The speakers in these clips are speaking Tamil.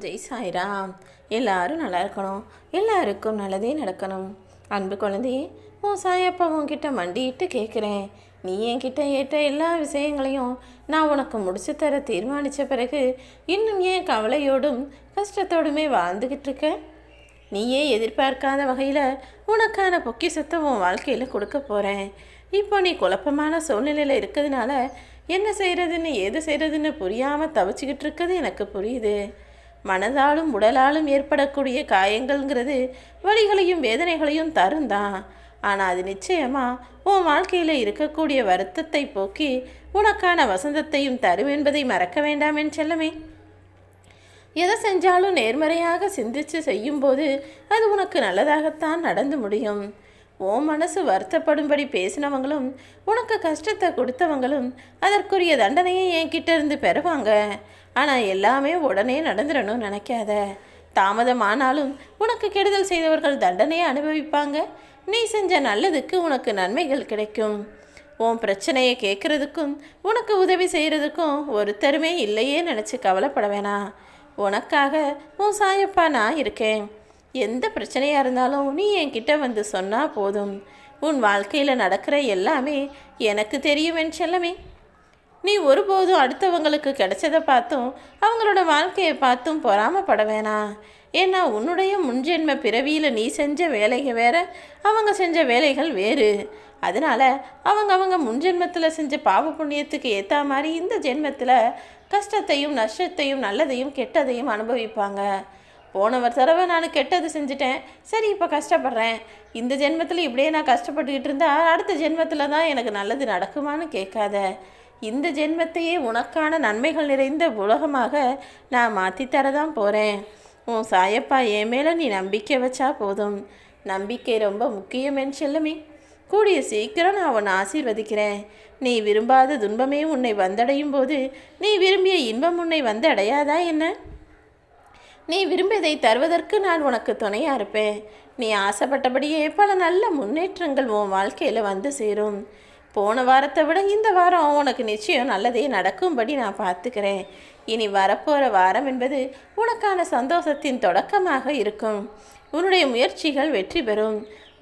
ஜெய் சாய்ராம். எல்லாரும் நல்லா இருக்கணும், எல்லாருக்கும் நல்லதே நடக்கணும். அன்பு குழந்தையே, உன் சாயப்பா உன்கிட்ட மண்டிட்டு கேட்குறேன். நீ என்கிட்ட ஏற்ற எல்லா விஷயங்களையும் நான் உனக்கு முடிச்சு தர தீர்மானித்த பிறகு இன்னும் ஏன் கவலையோடும் கஷ்டத்தோடுமே வாழ்ந்துக்கிட்டு இருக்க? நீயே எதிர்பார்க்காத வகையில் உனக்கான பொக்கிஷத்தை உன் வாழ்க்கையில் கொடுக்க போகிறேன். இப்போ நீ குழப்பமான சூழ்நிலையில் இருக்கிறதுனால என்ன செய்கிறதுன்னு ஏது செய்கிறதுன்னு புரியாமல் தவிச்சிக்கிட்டு இருக்கிறது எனக்கு புரியுது. மனதாலும் உடலாலும் ஏற்படக்கூடிய காயங்கள்ங்கிறது வலிகளையும் வேதனைகளையும் தரும் தான். ஆனால் அது நிச்சயமாக உன் வாழ்க்கையில் இருக்கக்கூடிய வருத்தத்தை போக்கி உனக்கான வசந்தத்தையும் தரும் என்பதை மறக்க வேண்டாம் என் செல்லமே. எதை செஞ்சாலும் நேர்மறையாக சிந்தித்து செய்யும்போது அது உனக்கு நல்லதாகத்தான் நடந்து முடியும். உன் மனசு வருத்தப்படும்படி பேசினவங்களும் உனக்கு கஷ்டத்தை கொடுத்தவங்களும் அதற்குரிய தண்டனையை என்கிட்ட இருந்து பெறுவாங்க. ஆனால் எல்லாமே உடனே நடந்துடணும்னு நினைக்காத. தாமதமானாலும் உனக்கு கெடுதல் செய்தவர்கள் தண்டனையை அனுபவிப்பாங்க. நீ செஞ்ச நல்லதுக்கு உனக்கு நன்மைகள் கிடைக்கும். உன் பிரச்சனையை கேட்குறதுக்கும் உனக்கு உதவி செய்கிறதுக்கும் ஒருத்தருமே இல்லையே நினச்சி கவலைப்பட வேணாம். உனக்காக உன் சாயப்பா நான் இருக்கேன். எந்த பிரச்சனையாக இருந்தாலும் நீ என்கிட்ட வந்து சொன்னால் போதும். உன் வாழ்க்கையில் நடக்கிற எல்லாமே எனக்கு தெரியும் என் செல்லமே. நீ ஒருபோதும் அடுத்தவங்களுக்கு கிடைச்சதை பார்த்தும் அவங்களோட வாழ்க்கையை பார்த்தும் பொறாமப்பட வேணாம். ஏன்னா உன்னுடைய முன்ஜென்ம பிறவியில் நீ செஞ்ச வேலைகள் வேறு, அவங்க செஞ்ச வேலைகள் வேறு. அதனால் அவங்க முன்ஜென்மத்தில் செஞ்ச பாவ புண்ணியத்துக்கு ஏற்ற மாதிரி இந்த ஜென்மத்தில் கஷ்டத்தையும் நஷ்டத்தையும் நல்லதையும் கெட்டதையும் அனுபவிப்பாங்க. போன தடவை நான் கெட்டது செஞ்சுட்டேன், சரி இப்போ கஷ்டப்படுறேன். இந்த ஜென்மத்தில் இப்படியே நான் கஷ்டப்பட்டுக்கிட்டு இருந்தால் அடுத்த ஜென்மத்தில் தான் எனக்கு நல்லது நடக்குமான்னு கேட்காத. இந்த ஜென்மத்தையே உனக்கான நன்மைகள் நிறைந்த உலகமாக நான் மாற்றித்தரதான் போகிறேன். உன் சாயப்பா என் மேலே நீ நம்பிக்கை வச்சா போதும். நம்பிக்கை ரொம்ப முக்கியம் என் செல்லமே. கூடிய சீக்கிரம் நான் உன்னை ஆசீர்வதிக்கிறேன். நீ விரும்பாத துன்பமே உன்னை வந்தடையும் போது நீ விரும்பிய இன்பம் உன்னை வந்து அடையாதா என்ன? நீ விரும்பியதை தருவதற்கு நான் உனக்கு துணையாக இருப்பேன். நீ ஆசைப்பட்டபடியே பல நல்ல முன்னேற்றங்கள் உன் வாழ்க்கையில் வந்து சேரும். போன வாரத்தை விட இந்த வாரம் உனக்கு நிச்சயம் நல்லதே நடக்கும்படி நான் பார்த்துக்கிறேன். இனி வரப்போகிற வாரம் என்பது உனக்கான சந்தோஷத்தின் தொடக்கமாக இருக்கும். உன்னுடைய முயற்சிகள் வெற்றி பெறும்.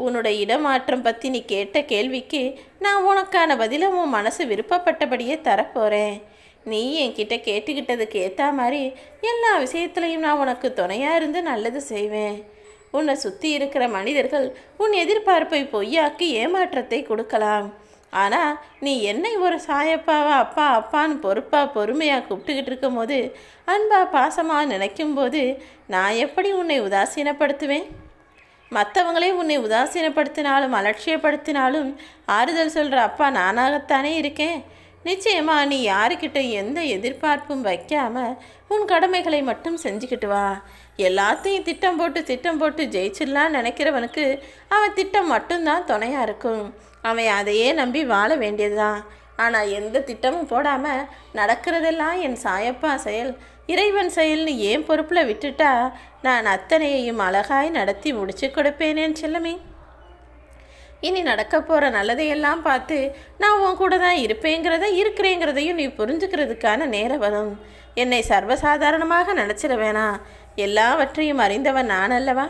உன்னுடைய இடமாற்றம் பற்றி நீ கேட்ட கேள்விக்கு நான் உனக்கான பதிலை உன் மனசு விருப்பப்பட்டபடியே தரப்போகிறேன். நீ என்கிட்ட கேட்டுக்கிட்டதுக்கு ஏற்ற மாதிரி எல்லா விஷயத்துலையும் நான் உனக்கு துணையாக இருந்து நல்லது செய்வேன். உன்னை சுற்றி இருக்கிற மனிதர்கள் உன் எதிர்பார்ப்பை பொய்யாக்கி ஏமாற்றத்தை கொடுக்கலாம். ஆனால் நீ என்னை ஒரு சாயப்பாவா அப்பா அப்பான்னு பொறுமையாக கூப்பிட்டுக்கிட்டு இருக்கும் போது, அன்பா பாசமாக நினைக்கும் போது நான் எப்படி உன்னை உதாசீனப்படுத்துவேன்? மற்றவங்களே உன்னை உதாசீனப்படுத்தினாலும் அலட்சியப்படுத்தினாலும் ஆறுதல் சொல்கிற அப்பா நானாகத்தானே இருக்கேன். நிச்சயமாக நீ யாருக்கிட்ட எந்த எதிர்பார்ப்பும் வைக்காமல் உன் கடமைகளை மட்டும் செஞ்சுக்கிட்டு வா. எல்லாத்தையும் திட்டம் போட்டு ஜெயிச்சிடலான்னு நினைக்கிறவனுக்கு அவன் திட்டம் மட்டும்தான் துணையாக இருக்கும். அவன் அதையே நம்பி வாழ வேண்டியதுதான். ஆனால் எந்த திட்டமும் போடாமல் நடக்கிறதெல்லாம் என் சாயப்பா செயல், இறைவன் செயல்னு ஏன் பொறுப்பில் விட்டுட்டா நான் அத்தனையையும் அழகாய் நடத்தி முடிச்சு கொடுப்பேனேன்னு செல்லமே. இனி நடக்க போகிற நல்லதையெல்லாம் பார்த்து நான் உன் கூட தான் இருக்கிறேங்கிறதையும் நீ புரிஞ்சுக்கிறதுக்கான நேரம் வரும். என்னை சர்வசாதாரணமாக நினச்சிட வேணாம். எல்லாவற்றையும் அறிந்தவன் நான் அல்லவா?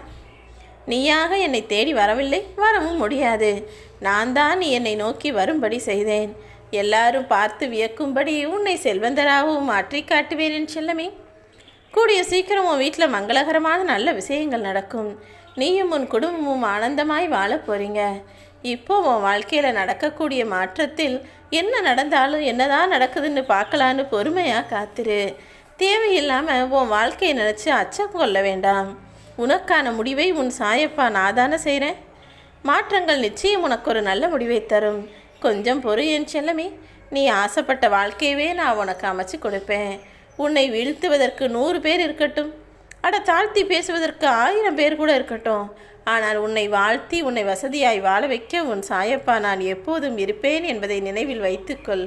நீயாக என்னை தேடி வரவில்லை, வரவும் முடியாது. நான் தான் நீ என்னை நோக்கி வரும்படி செய்தேன். எல்லாரும் பார்த்து வியக்கும்படி உன்னை செல்வந்தராகவும் மாற்றி காட்டுவேன் செல்லமே. கூடிய சீக்கிரம் உன் வீட்டில் மங்களகரமான நல்ல விஷயங்கள் நடக்கும். நீயும் உன் குடும்பமும் ஆனந்தமாய் வாழ போகிறீங்க. இப்போ உன் வாழ்க்கையில் நடக்கக்கூடிய மாற்றத்தில் என்ன நடந்தாலும் என்னதான் நடக்குதுன்னு பார்க்கலான்னு பொறுமையாக காத்துரு. தேவையில்லாமல் உன் வாழ்க்கையை நினச்சி அச்சம் கொள்ள வேண்டாம். உனக்கான முடிவை உன் சாயப்பா நான் தானே செய்கிறேன். மாற்றங்கள் நிச்சயம் உனக்கு ஒரு நல்ல முடிவை தரும். கொஞ்சம் பொறு என் செல்லமே. நீ ஆசைப்பட்ட வாழ்க்கையவே நான் உனக்கு அமைச்சு கொடுப்பேன். உன்னை வீழ்த்துவதற்கு 100 பேர் இருக்கட்டும், தாழ்த்தி பேசுவதற்கு 1000 பேர் கூட இருக்கட்டும். ஆனால் உன்னை வாழ்த்தி உன்னை வசதியாய் வாழ வைக்க உன் சாயப்பா நான் எப்போதும் இருப்பேன் என்பதை நினைவில் வைத்துக்கொள்.